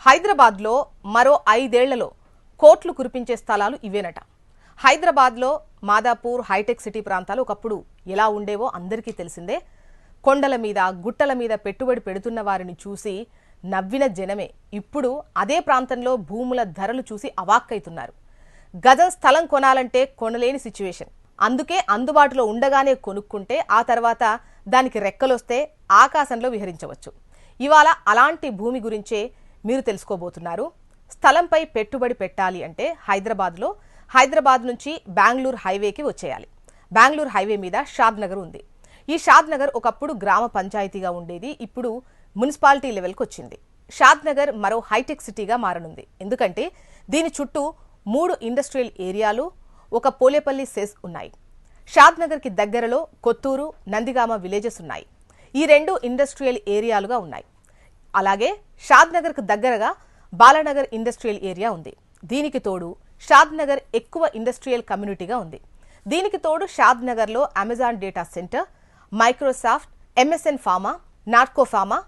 హైదరాబాద్లో మరో 5 ఏళ్లలో కోట్లు కురిపించే స్థలాలు ఇవేనట. హైదరాబాద్లో మాదాపూర్, హైటెక్ సిటీ ప్రాంతాలు ఒకప్పుడు ఎలా ఉండేవో అందరికీ తెలిసిందే. కొండల మీద, గుట్టల మీద పెట్టుబడి పెడుతున్న వారిని చూసి నవ్విన జనమే ఇప్పుడు అదే ప్రాంతంలో భూముల ధరలు చూసి అవాక్కైతున్నారు. గజం స్థలం కొనాలంటే కొనలేని సిచ్యువేషన్. అందుకే అందుబాటులో ఉండగానే కొనుక్కుంటే ఆ తర్వాత దానికి రెక్కలొస్తే ఆకాశంలో విహరించవచ్చు. ఇవాళ అలాంటి భూమి గురించే మీరు తెలుసుకోబోతున్నారు. స్థలంపై పెట్టుబడి పెట్టాలి అంటే హైదరాబాద్ నుంచి బెంగళూరు హైవేకి వచ్చేయాలి. బెంగళూరు హైవే మీద షాద్ నగర్ ఉంది. ఈ షాద్ నగర్ ఒకప్పుడు గ్రామ పంచాయతీగా ఉండేది. ఇప్పుడు మున్సిపాలిటీ లెవెల్కి వచ్చింది. షాద్ నగర్ మరో హైటెక్ సిటీగా మారనుంది. ఎందుకంటే దీని చుట్టూ 3 ఇండస్ట్రియల్ ఏరియాలు, ఒక పోలేపల్లి సెస్ ఉన్నాయి. షాద్ నగర్కి దగ్గరలో కొత్తూరు, నందిగామ విలేజెస్ ఉన్నాయి. ఈ 2 ఇండస్ట్రియల్ ఏరియాలుగా ఉన్నాయి. అలాగే షాద్ నగర్కు దగ్గరగా బాలానగర్ ఇండస్ట్రియల్ ఏరియా ఉంది. దీనికి తోడు షాద్ నగర్ ఎక్కువ ఇండస్ట్రియల్ కమ్యూనిటీగా ఉంది. దీనికి తోడు షాద్ నగర్లో Amazon data centre, Microsoft, MSN pharma, Natco pharma,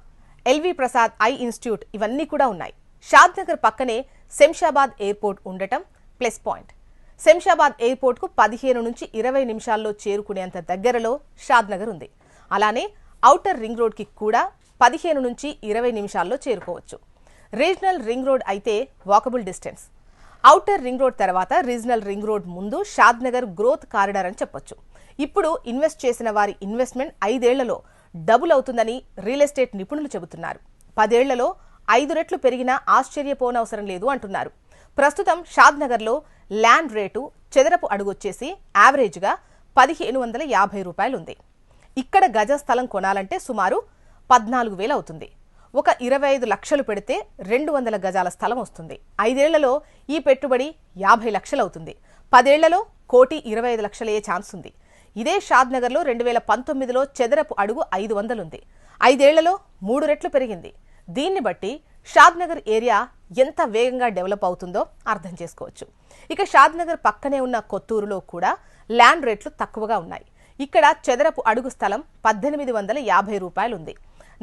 L V Prasad eye institute ఇవన్నీ కూడా ఉన్నాయి. షాద్ నగర్ పక్కనే శంషాబాద్ ఎయిర్పోర్ట్ ఉండటం ప్లస్ పాయింట్. శంషాబాద్ ఎయిర్పోర్ట్కు 15 నుంచి 20 నిమిషాల్లో చేరుకునేంత దగ్గరలో షాద్ నగర్ ఉంది. అలానే ఔటర్ రింగ్ రోడ్కి కూడా 15 నుంచి 20 నిమిషాల్లో చేరుకోవచ్చు. రీజనల్ రింగ్ రోడ్ అయితే walkable distance. Outer ring road తర్వాత రీజనల్ రింగ్ రోడ్ ముందు షాద్ నగర్ గ్రోత్ కారిడార్ అని చెప్పొచ్చు. ఇప్పుడు ఇన్వెస్ట్ చేసిన వారి ఇన్వెస్ట్మెంట్ 5 ఏళ్లలో డబుల్ అవుతుందని రియల్ ఎస్టేట్ నిపుణులు చెబుతున్నారు. 10 ఏళ్లలో 5 రెట్లు పెరిగినా ఆశ్చర్యపోనవసరం లేదు అంటున్నారు. ప్రస్తుతం షాద్ నగర్లో ల్యాండ్ రేటు చదరపు అడుగొచ్చేసి యావరేజ్గా 1550 రూపాయలు ఉంది. ఇక్కడ గజ స్థలం కొనాలంటే సుమారు 14,000 అవుతుంది. ఒక 25 లక్షలు పెడితే 200 గజాల స్థలం వస్తుంది. 5 ఏళ్లలో ఈ పెట్టుబడి 50 లక్షలు అవుతుంది. 10 ఏళ్లలో 1,25,00,000 అయ్యే ఛాన్స్ ఉంది. ఇదే షాద్ నగర్లో 2019లో చదరపు అడుగు 500 ఉంది. 5 ఏళ్లలో 3 రెట్లు పెరిగింది. దీన్ని బట్టి షాద్ నగర్ ఏరియా ఎంత వేగంగా డెవలప్ అవుతుందో అర్థం చేసుకోవచ్చు. ఇక షాద్ నగర్ పక్కనే ఉన్న కొత్తూరులో కూడా ల్యాండ్ రేట్లు తక్కువగా ఉన్నాయి. ఇక్కడ చదరపు అడుగు స్థలం 1,850 రూపాయలు ఉంది.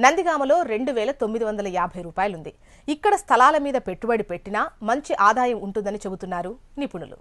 నందిగామలో 2,950 రూపాయలుంది. ఇక్కడ స్థలాల మీద పెట్టుబడి పెట్టినా మంచి ఆదాయం ఉంటుందని చెబుతున్నారు నిపుణులు.